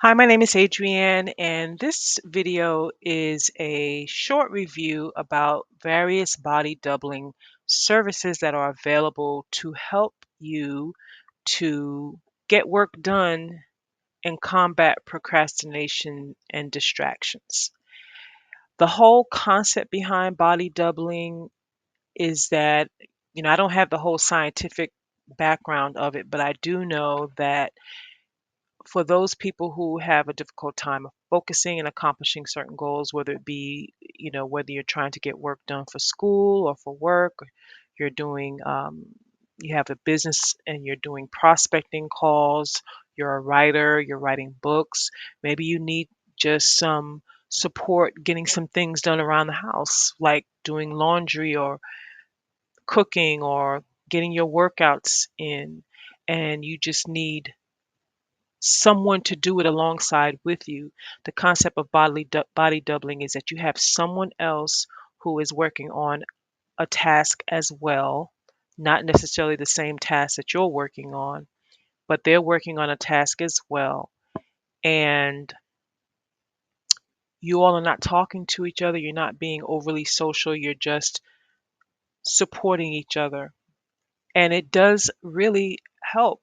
Hi, my name is Adrienne, and this video is a short review about various body doubling services that are available to help you to get work done and combat procrastination and distractions. The whole concept behind body doubling is that, I don't have the whole scientific background of it, but I do know that for those people who have a difficult time of focusing and accomplishing certain goals, whether it be, whether you're trying to get work done for school or for work, or you're doing, you have a business and you're doing prospecting calls, you're a writer, you're writing books, maybe you need just some support getting some things done around the house, like doing laundry or cooking or getting your workouts in, and you just need someone to do it alongside with you. The concept of body doubling is that you have someone else who is working on a task as well, not necessarily the same task that you're working on, but they're working on a task as well. And you all are not talking to each other, you're not being overly social, you're just supporting each other. And it does really help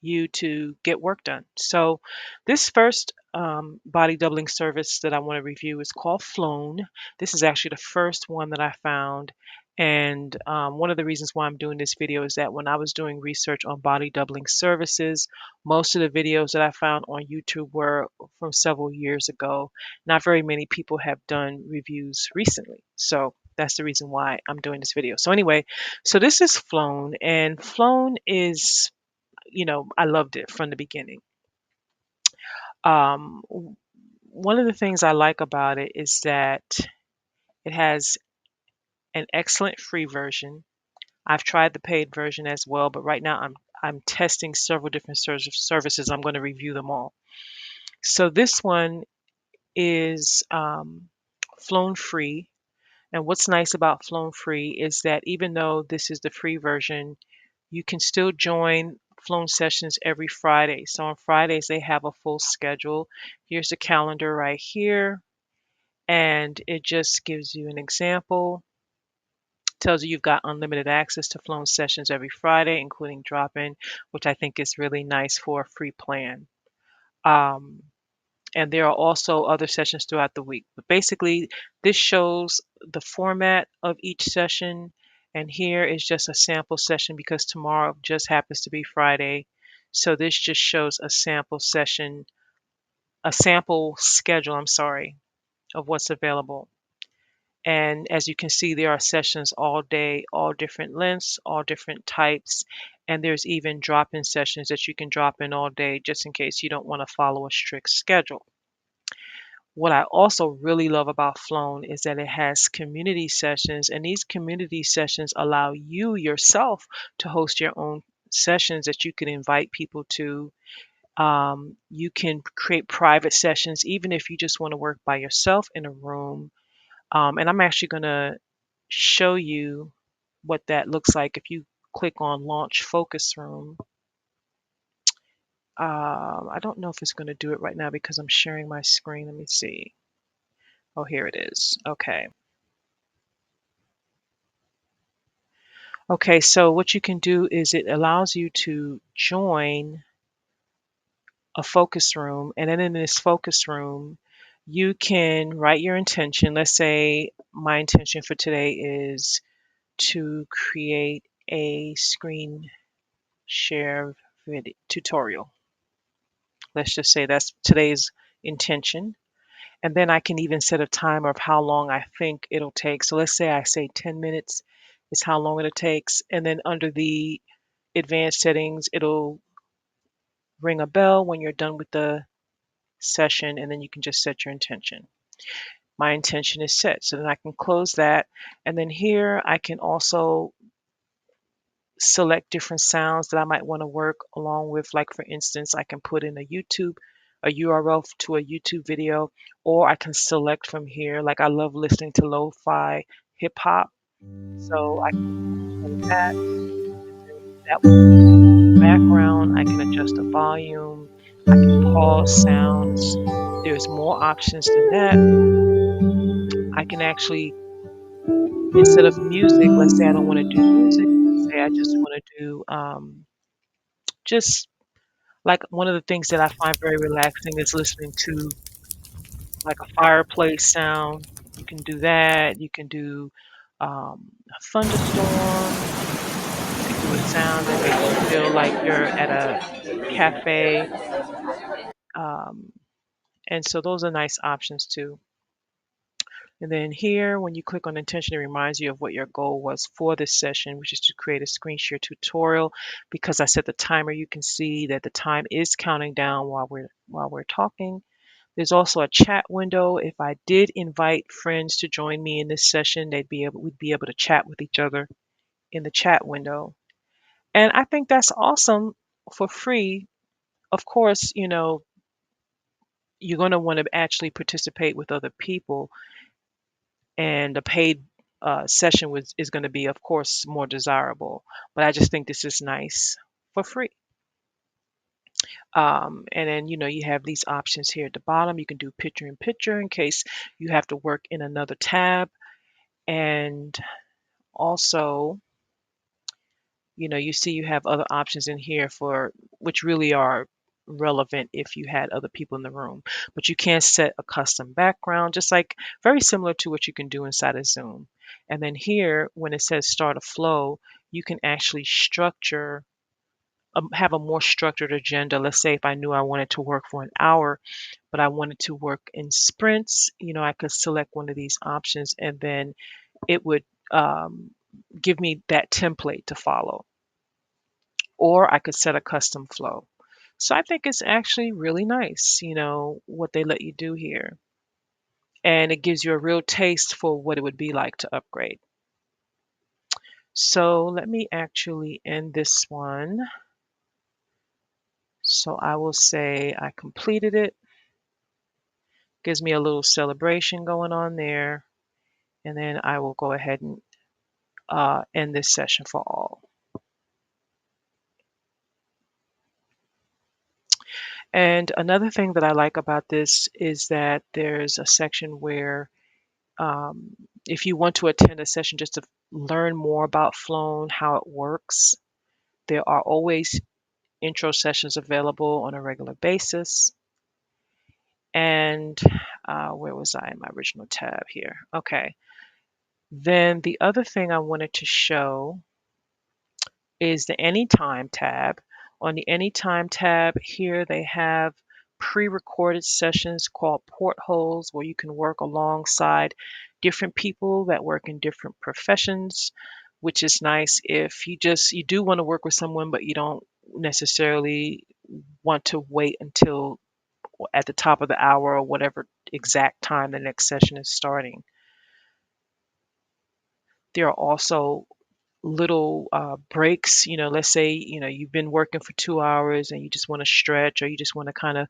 you to get work done. So, this first body doubling service that I want to review is called Flown. This is actually the first one that I found. And one of the reasons why I'm doing this video is that when I was doing research on body doubling services, most of the videos that I found on YouTube were from several years ago. Not very many people have done reviews recently. So, that's the reason why I'm doing this video. So, anyway, so this is Flown, and Flown is I loved it from the beginning. One of the things I like about it is that it has an excellent free version. I've tried the paid version as well, but right now I'm testing several different services. I'm going to review them all. So this one is Flown Free. And what's nice about Flown Free is that even though this is the free version, you can still join Flown sessions every Friday. So on Fridays, they have a full schedule. Here's the calendar right here, and it just gives you an example. Tells you you've got unlimited access to Flown sessions every Friday, including drop-in, which I think is really nice for a free plan. Um, and there are also other sessions throughout the week. But basically, this shows the format of each session. And here is just a sample session because tomorrow just happens to be Friday. So this just shows a sample session, a sample schedule, I'm sorry, of what's available. And as you can see, there are sessions all day, all different lengths, all different types. And there's even drop-in sessions that you can drop in all day just in case you don't want to follow a strict schedule. What I also really love about Flown is that it has community sessions, and these community sessions allow you yourself to host your own sessions that you can invite people to. You can create private sessions, even if you just want to work by yourself in a room. And I'm actually going to show you what that looks like if you click on Launch Focus Room. I don't know if it's going to do it right now because I'm sharing my screen. Let me see. Oh, here it is. Okay. Okay, so what you can do is it allows you to join a focus room, and then in this focus room, you can write your intention. Let's say my intention for today is to create a screen share video tutorial. Let's just say that's today's intention. And then I can even set a timer of how long I think it'll take. So let's say I say 10 minutes is how long it takes. And then under the advanced settings, it'll ring a bell when you're done with the session, and then you can just set your intention. My intention is set, so then I can close that. And then here I can also select different sounds that I might want to work along with. Like for instance, I can put in a URL to a YouTube video, or I can select from here. Like I love listening to lo-fi hip hop, so I can play that, and then that will background. I can adjust the volume. I can pause sounds. There's more options than that. I can actually, instead of music, let's say I don't want to do music, let's say I just want to do just like one of the things that I find very relaxing is listening to like a fireplace sound. You can do that. You can do a thunderstorm. You can do a sound that makes you feel like you're at a cafe. Um, and so those are nice options too. And then here, when you click on intention, it reminds you of what your goal was for this session, which is to create a screen share tutorial. Because I set the timer, you can see that the time is counting down while we're talking. There's also a chat window. If I did invite friends to join me in this session, we'd be able to chat with each other in the chat window. And I think that's awesome for free. Of course, you're going to want to actually participate with other people, and a paid session is going to be, of course, more desirable. But I just think this is nice for free. And then, you have these options here at the bottom. You can do picture in picture in case you have to work in another tab. And also, you see you have other options in here for which really are relevant if you had other people in the room. But you can set a custom background, just like very similar to what you can do inside of Zoom. And then here, when it says start a flow, you can actually have a more structured agenda. Let's say if I knew I wanted to work for an hour, but I wanted to work in sprints, I could select one of these options, and then it would um, give me that template to follow. Or I could set a custom flow. So I think it's actually really nice, what they let you do here. And it gives you a real taste for what it would be like to upgrade. So let me actually end this one. So I will say I completed it. Gives me a little celebration going on there. And then I will go ahead and end this session for all. And another thing that I like about this is that there's a section where um, if you want to attend a session just to learn more about Flown, how it works, there are always intro sessions available on a regular basis. And where was I in my original tab here? Okay. Then the other thing I wanted to show is the Anytime tab. On the Anytime tab here, they have pre-recorded sessions called portholes where you can work alongside different people that work in different professions, which is nice if you do want to work with someone, but you don't necessarily want to wait until at the top of the hour or whatever exact time the next session is starting. There are also little breaks. Let's say you've been working for 2 hours and you just want to stretch, or you just want to kind of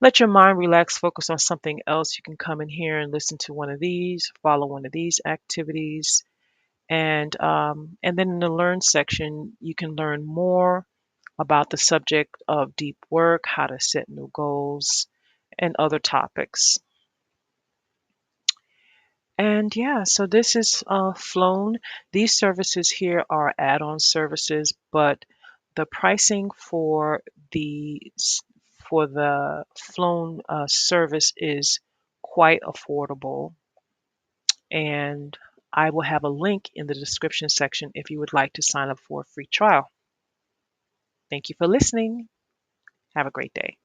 let your mind relax, focus on something else. You can come in here and listen to one of these, follow one of these activities. And then in the learn section, you can learn more about the subject of deep work, how to set new goals, and other topics. And yeah, so this is Flown. These services here are add-on services, but the pricing for the Flown service is quite affordable. And I will have a link in the description section if you would like to sign up for a free trial. Thank you for listening. Have a great day.